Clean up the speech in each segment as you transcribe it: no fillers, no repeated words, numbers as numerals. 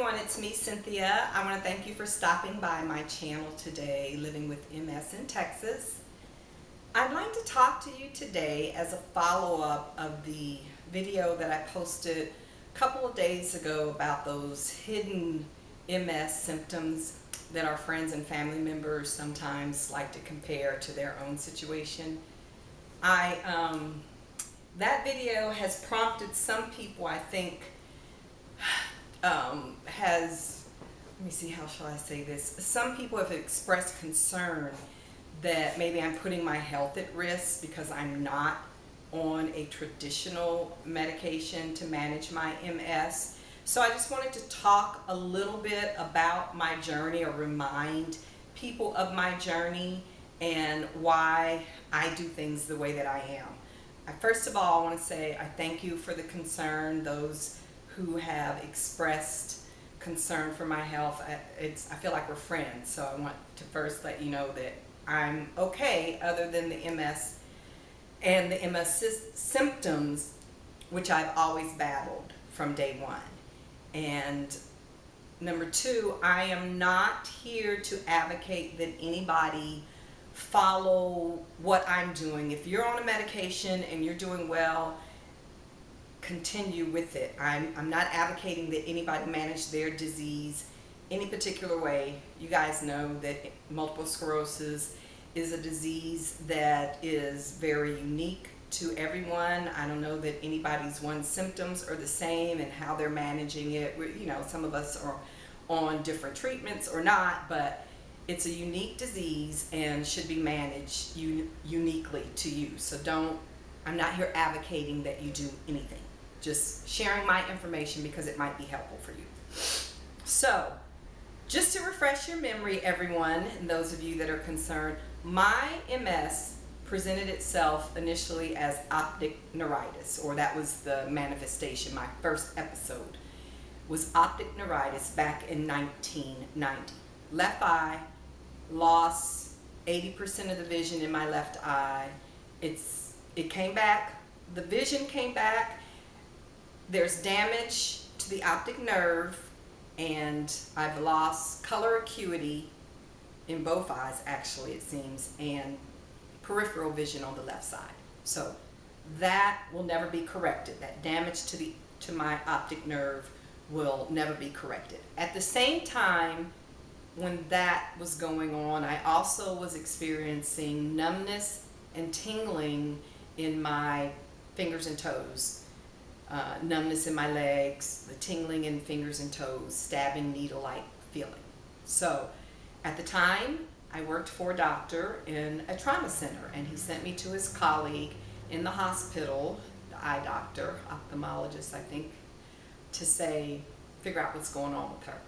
everyone, it's me, Cynthia. I want to thank you for stopping by my channel today, Living with MS in Texas. I'd like to talk to you today as a follow-up of the video that I posted a couple of days ago about those hidden MS symptoms that our friends and family members sometimes like to compare to their own situation. That video has prompted some people, I think, let me see, how shall I say this? Some people have expressed concern that maybe I'm putting my health at risk because I'm not on a traditional medication to manage my MS. So I just wanted to talk a little bit about my journey, or remind people of my journey and why I do things the way that I am. First of all, I want to say I thank you for the concern, those who have expressed concern for my health. I feel like we're friends, so I want to first let you know that I'm okay other than the MS and the MS symptoms, which I've always battled from day one. And number two, I am not here to advocate that anybody follow what I'm doing. If you're on a medication and you're doing well, continue with it. I'm not advocating that anybody manage their disease any particular way. You guys know that multiple sclerosis is a disease that is very unique to everyone. I don't know that anybody's symptoms are the same and how they're managing it. Some of us are on different treatments or not, but it's a unique disease and should be managed uniquely to you. So I'm not here advocating that you do anything. Just sharing my information because it might be helpful for you. So, just to refresh your memory, everyone, and those of you that are concerned, my MS presented itself initially as optic neuritis, or that was the manifestation. My first episode was optic neuritis back in 1990. Left eye, lost 80% of the vision in my left eye. It came back, the vision came back. There's damage to the optic nerve, and I've lost color acuity in both eyes, actually, it seems, and peripheral vision on the left side. So that will never be corrected. That damage to my optic nerve will never be corrected. At the same time, when that was going on, I also was experiencing numbness and tingling in my fingers and toes. Numbness in my legs, the tingling in fingers and toes, stabbing needle-like feeling. So at the time, I worked for a doctor in a trauma center, and he sent me to his colleague in the hospital, the eye doctor, ophthalmologist, I think, to figure out what's going on with her.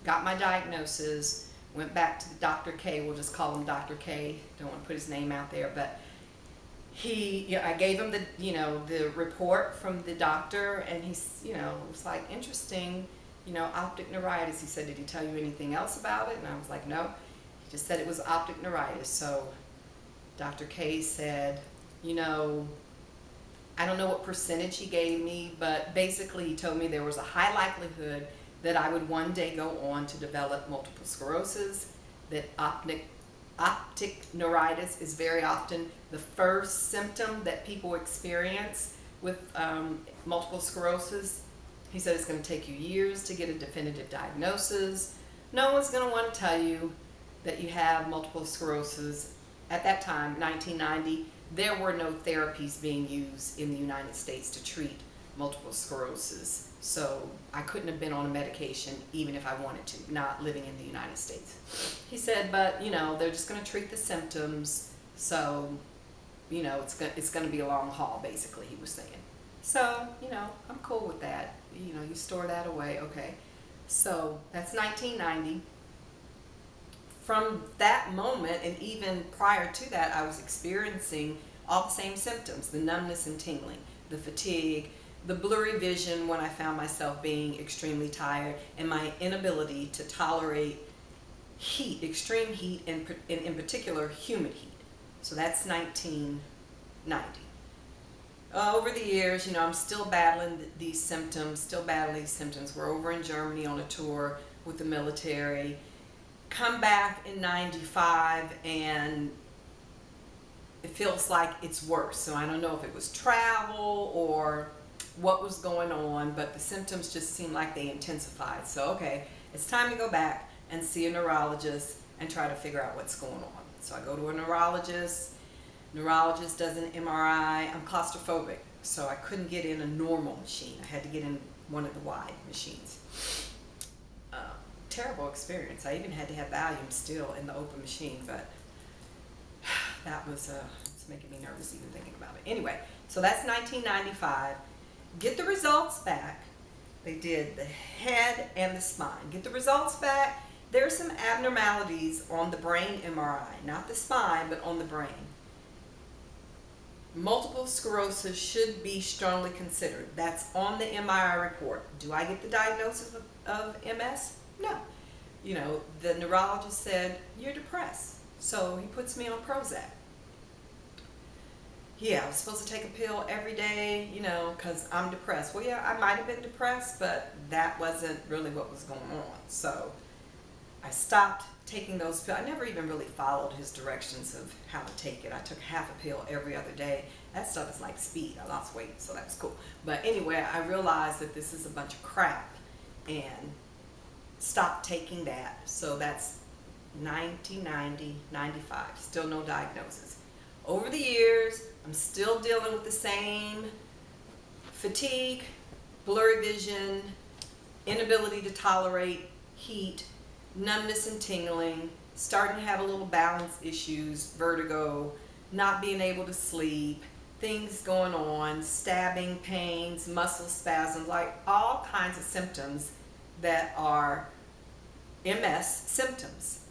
Got my diagnosis, went back to Dr. K, we'll just call him Dr. K, don't want to put his name out there, but I gave him the report from the doctor, and he was like, interesting, optic neuritis. He said, did he tell you anything else about it? And I was like, no. He just said it was optic neuritis. So Dr. K said, I don't know what percentage he gave me, but basically he told me there was a high likelihood that I would one day go on to develop multiple sclerosis, that optic neuritis is very often the first symptom that people experience with multiple sclerosis. He said it's going to take you years to get a definitive diagnosis. No one's going to want to tell you that you have multiple sclerosis. At that time, 1990, there were no therapies being used in the United States to treat multiple sclerosis. So I couldn't have been on a medication even if I wanted to, not living in the United States. He said, but they're just going to treat the symptoms, so it's going to be a long haul, basically, he was saying. So I'm cool with that. You store that away, okay. So that's 1990. From that moment, and even prior to that, I was experiencing all the same symptoms: the numbness and tingling, the fatigue, the blurry vision when I found myself being extremely tired, and my inability to tolerate heat, extreme heat, and in particular humid heat. So that's 1990. over the years, I'm still battling these symptoms, We're over in Germany on a tour with the military. Come back in 95 and it feels like it's worse. So I don't know if it was travel or what was going on, but the symptoms just seemed like they intensified. So, okay, it's time to go back and see a neurologist and try to figure out what's going on. So I go to a neurologist. Neurologist does an MRI. I'm claustrophobic, so I couldn't get in a normal machine. I had to get in one of the wide machines. Terrible experience. I even had to have Valium still in the open machine, but that was it's making me nervous even thinking about it. Anyway, so that's 1995. Get the results back. They did the head and the spine. Get the results back. There's some abnormalities on the brain MRI, not the spine, but on the brain. Multiple sclerosis should be strongly considered. That's on the MRI report. Do I get the diagnosis of MS? No. The neurologist said, you're depressed. So he puts me on Prozac. Yeah, I was supposed to take a pill every day, because I'm depressed. Well, yeah, I might have been depressed, but that wasn't really what was going on. So I stopped taking those pills. I never even really followed his directions of how to take it. I took half a pill every other day. That stuff is like speed. I lost weight, so that was cool. But anyway, I realized that this is a bunch of crap and stopped taking that. So that's 1990, 95. Still no diagnosis. Over the years, I'm still dealing with the same fatigue, blurry vision, inability to tolerate heat, numbness and tingling, starting to have a little balance issues, vertigo, not being able to sleep, things going on, stabbing pains, muscle spasms, like all kinds of symptoms that are MS symptoms.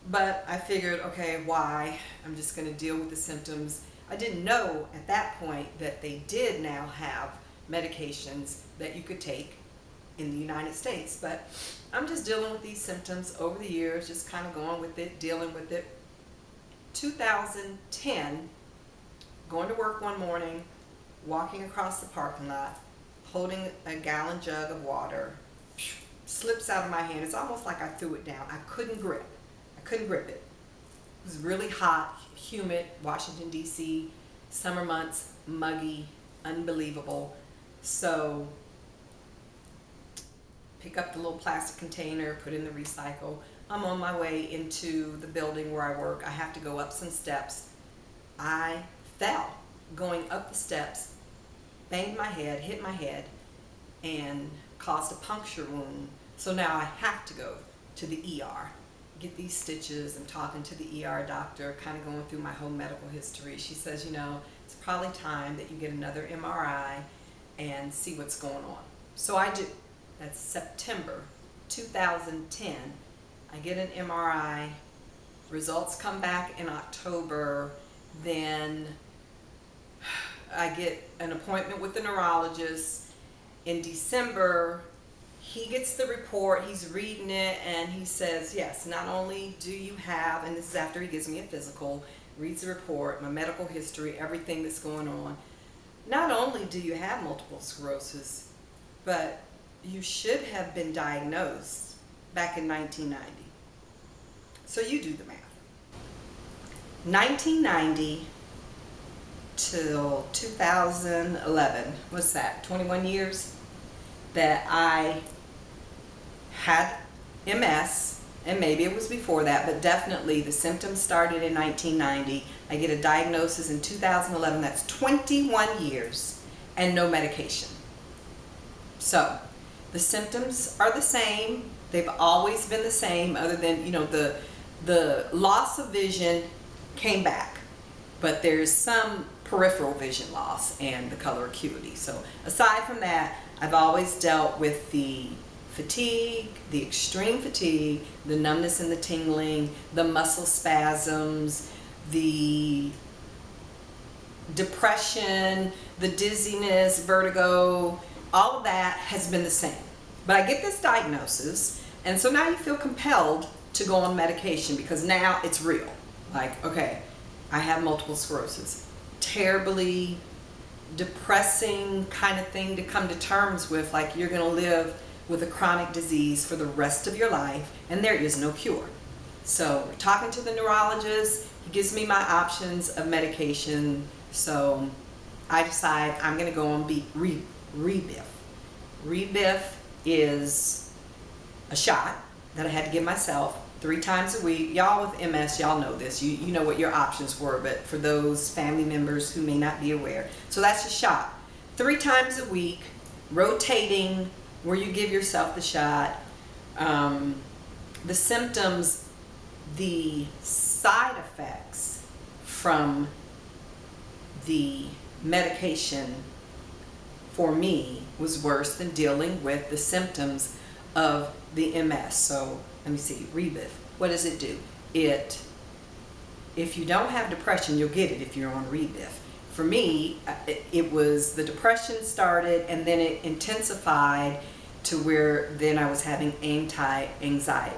But I figured, okay, why? I'm just going to deal with the symptoms. I didn't know at that point that they did now have medications that you could take in the United States. But I'm just dealing with these symptoms over the years, just kind of going with it, dealing with it. 2010, going to work one morning, walking across the parking lot, holding a gallon jug of water, slips out of my hand. It's almost like I threw it down. I couldn't grip it. It was really hot, humid, Washington, D.C., summer months, muggy, unbelievable. So pick up the little plastic container, put in the recycle. I'm on my way into the building where I work. I have to go up some steps. I fell going up the steps, banged my head, hit my head, and caused a puncture wound. So now I have to go to the ER, get these stitches. I'm talking to the ER doctor, kind of going through my whole medical history. She says, it's probably time that you get another MRI and see what's going on. So I do. That's September 2010. I get an MRI. Results come back in October. Then I get an appointment with the neurologist in December. He gets the report, he's reading it, and he says, yes, not only do you have, and this is after he gives me a physical, reads the report, my medical history, everything that's going on, not only do you have multiple sclerosis, but you should have been diagnosed back in 1990. So you do the math. 1990 till 2011, what's that, 21 years that I had MS, and maybe it was before that, but definitely the symptoms started in 1990. I get a diagnosis in 2011. That's 21 years and no medication. So the symptoms are the same. They've always been the same, other than the loss of vision came back, but there's some peripheral vision loss and the color acuity. So aside from that, I've always dealt with the fatigue, the extreme fatigue, the numbness and the tingling, the muscle spasms, the depression, the dizziness, vertigo, all of that has been the same. But I get this diagnosis, and so now you feel compelled to go on medication because now it's real. Like, okay, I have multiple sclerosis. Terribly depressing kind of thing to come to terms with, like you're going to live with a chronic disease for the rest of your life and there is no cure. So talking to the neurologist, he gives me my options of medication. So I decide I'm going to go on Rebif. Rebif is a shot that I had to give myself 3 times a week. Y'all with MS, y'all know this. You know what your options were, but for those family members who may not be aware. So that's a shot. 3 times a week, rotating where you give yourself the shot. The symptoms, the side effects from the medication for me was worse than dealing with the symptoms of the MS. So let me see, Rebif. What does it do? If you don't have depression, you'll get it if you're on Rebif. For me, it was the depression started and then it intensified to where then I was having anti-anxiety.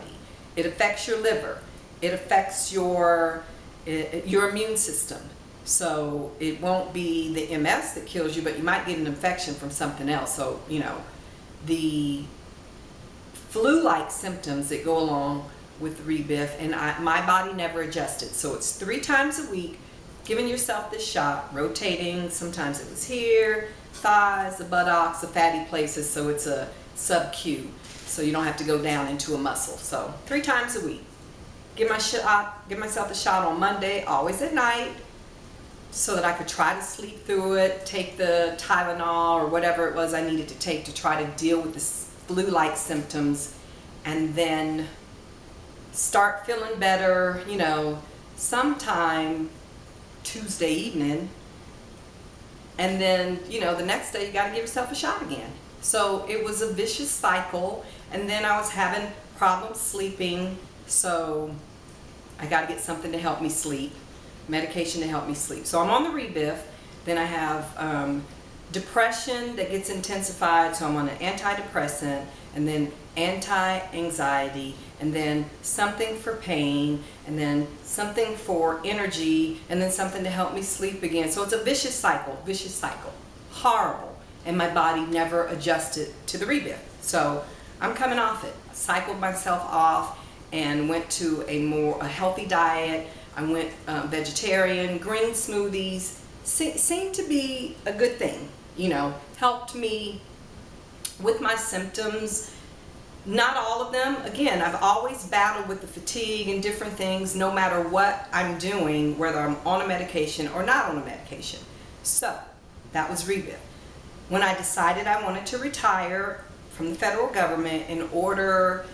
It affects your liver. It affects your immune system. So it won't be the MS that kills you, but you might get an infection from something else. So, the flu-like symptoms that go along with Rebif, and my body never adjusted. So it's 3 times a week, giving yourself this shot, rotating. Sometimes it was here, thighs, the buttocks, the fatty places. So it's a sub-Q, so you don't have to go down into a muscle. So 3 times a week. Give myself the shot on Monday, always at night, so that I could try to sleep through it, take the Tylenol or whatever it was I needed to take to try to deal with the flu-like symptoms, and then start feeling better, sometime Tuesday evening. And then, the next day you got to give yourself a shot again. So it was a vicious cycle, and then I was having problems sleeping, so I got to get something to help me sleep, medication to help me sleep. So I'm on the Rebif. Then I have depression that gets intensified, so I'm on an antidepressant, and then anti-anxiety, and then something for pain, and then something for energy, and then something to help me sleep again. So it's a vicious cycle, horrible. And my body never adjusted to the Rebif. So I'm coming off it. I cycled myself off and went to a healthy diet. I went vegetarian, green smoothies. Seemed to be a good thing, helped me with my symptoms. Not all of them. Again, I've always battled with the fatigue and different things, no matter what I'm doing, whether I'm on a medication or not on a medication. So that was Rebif. When I decided I wanted to retire from the federal government, in order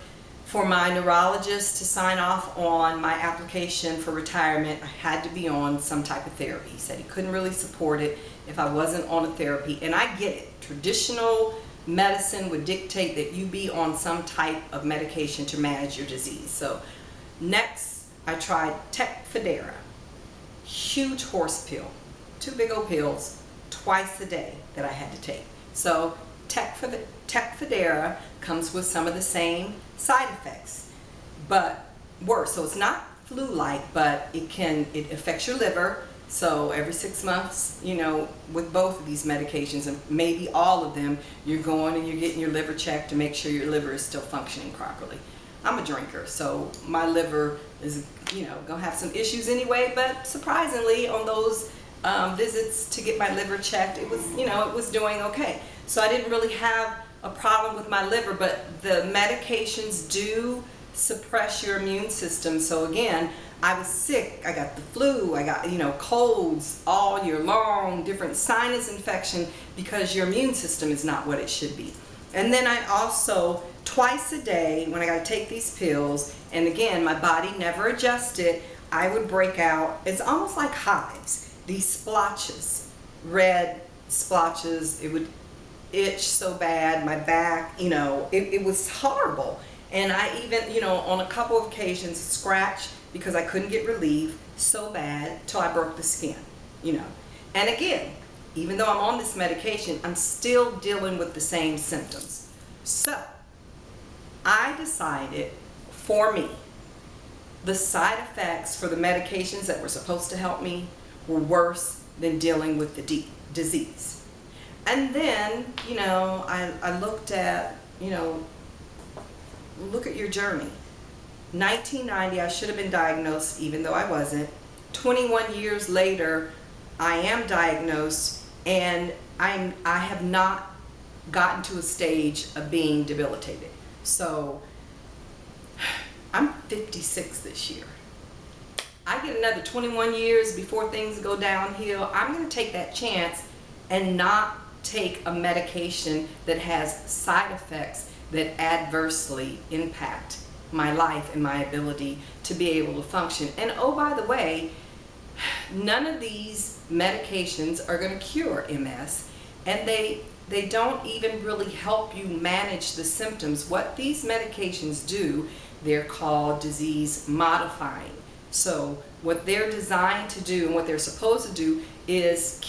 for my neurologist to sign off on my application for retirement, I had to be on some type of therapy. He said he couldn't really support it if I wasn't on a therapy. And I get it. Traditional medicine would dictate that you be on some type of medication to manage your disease. So next, I tried Tecfidera. Huge horse pill. 2 big old pills twice a day that I had to take. So Tecfidera comes with some of the same side effects, but worse. So it's not flu-like, but it affects your liver. So every 6 months, with both of these medications, and maybe all of them, you're going and you're getting your liver checked to make sure your liver is still functioning properly. I'm a drinker, so my liver is, gonna have some issues anyway, but surprisingly on those visits to get my liver checked, it was, it was doing okay. So I didn't really have a problem with my liver, but the medications do suppress your immune system. So again, I was sick. I got the flu. I got, colds all year long, different sinus infection, because your immune system is not what it should be. And then I also, twice a day, when I got to take these pills, and again, my body never adjusted, I would break out. It's almost like hives. These splotches, red splotches. It would itch so bad, my back, it was horrible. And I even, on a couple of occasions, scratched because I couldn't get relief so bad till I broke the skin, And again, even though I'm on this medication, I'm still dealing with the same symptoms. So I decided, for me, the side effects for the medications that were supposed to help me were worse than dealing with the disease. And then, I looked at, look at your journey. 1990, I should have been diagnosed even though I wasn't. 21 years later, I am diagnosed, and I have not gotten to a stage of being debilitated. So I'm 56 this year. I get another 21 years before things go downhill. I'm going to take that chance and not take a medication that has side effects that adversely impact my life and my ability to be able to function. And oh, by the way, none of these medications are going to cure MS, and they don't even really help you manage the symptoms. What these medications do, they're called disease modifying. So what they're designed to do and what they're supposed to do is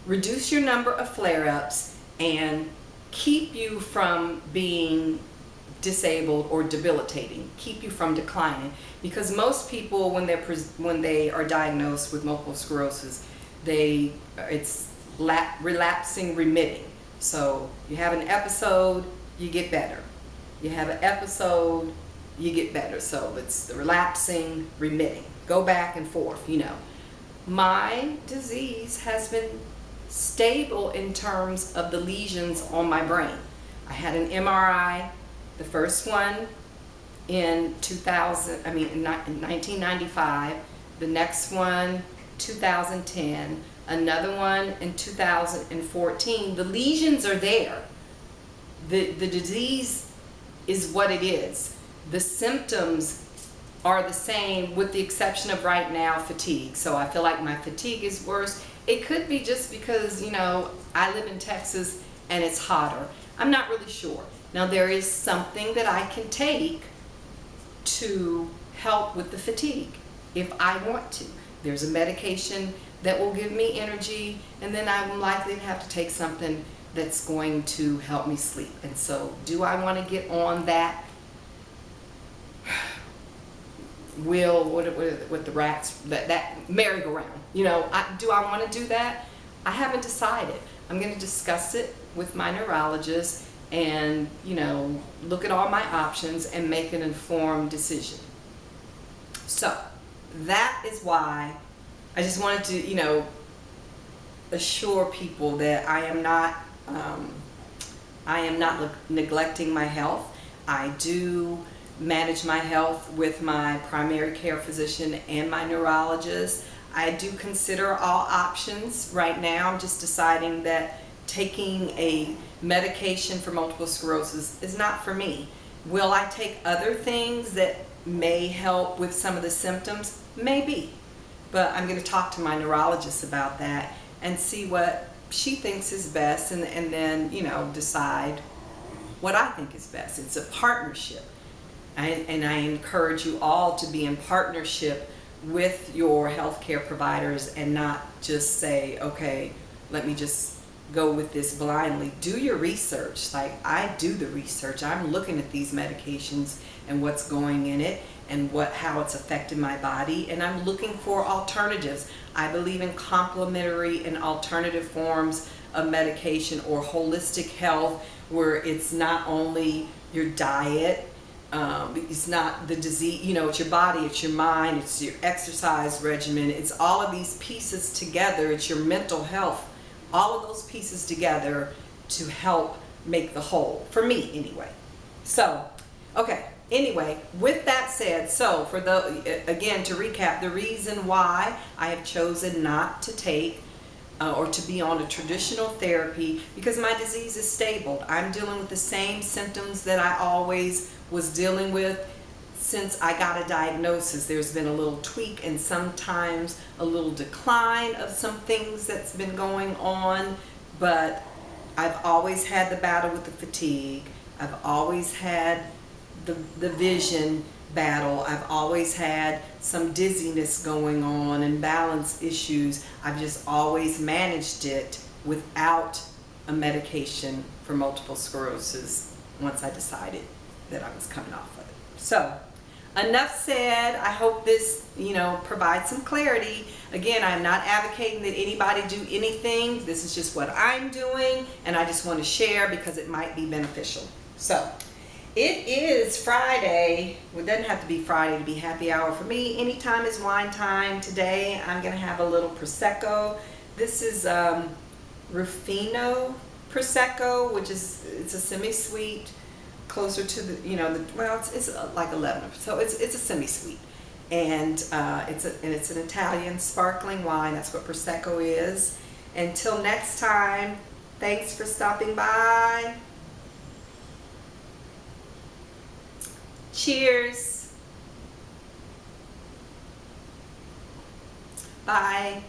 reduce your number of flare-ups and keep you from being disabled or debilitating, keep you from declining. Because most people, when they are diagnosed with multiple sclerosis, it's relapsing remitting. So you have an episode, you get better. You have an episode, you get better. So it's the relapsing remitting. Go back and forth, My disease has been stable in terms of the lesions on my brain. I had an MRI, the first one in 1995, the next one 2010, another one in 2014. The lesions are there. The disease is what it is. The symptoms are the same, with the exception of right now fatigue. So I feel like my fatigue is worse. It could be just because, I live in Texas and it's hotter. I'm not really sure. Now, there is something that I can take to help with the fatigue if I want to. There's a medication that will give me energy, and then I'm likely to have to take something that's going to help me sleep. And so, do I want to get on that wheel with the rats, that merry-go-round? Do I want to do that? I haven't decided. I'm going to discuss it with my neurologist and, look at all my options and make an informed decision. So that is why I just wanted to, assure people that I am not neglecting my health. I do manage my health with my primary care physician and my neurologist. I do consider all options. Right now, I'm just deciding that taking a medication for multiple sclerosis is not for me. Will I take other things that may help with some of the symptoms? Maybe. But I'm going to talk to my neurologist about that and see what she thinks is best, and then, decide what I think is best. It's a partnership. And I encourage you all to be in partnership with your healthcare providers and not just say, okay, let me just go with this blindly. Do your research. Like I do the research. I'm looking at these medications and what's going in it and how it's affecting my body, and I'm looking for alternatives. I believe in complementary and alternative forms of medication or holistic health, where it's not only your diet, it's not the disease, it's your body, it's your mind, it's your exercise regimen, it's all of these pieces together, it's your mental health, all of those pieces together to help make the whole, for me anyway. So, okay, anyway, with that said, so again, to recap, the reason why I have chosen not to take or to be on a traditional therapy, because my disease is stable. I'm dealing with the same symptoms that I always was dealing with since I got a diagnosis. There's been a little tweak and sometimes a little decline of some things that's been going on, but I've always had the battle with the fatigue. I've always had the vision battle. I've always had some dizziness going on and balance issues. I've just always managed it without a medication for multiple sclerosis once I decided that I was coming off of it. So enough said. I hope this, provides some clarity. Again, I'm not advocating that anybody do anything. This is just what I'm doing, and I just want to share because it might be beneficial. So, it is Friday. Well, it doesn't have to be Friday to be happy hour for me. Anytime is wine time. Today, I'm going to have a little Prosecco. This is Ruffino Prosecco, which is, it's a semi-sweet, closer to it's like 11, so it's a semi-sweet, and it's an Italian sparkling wine. That's what Prosecco is. Until next time, thanks for stopping by. Cheers. Bye.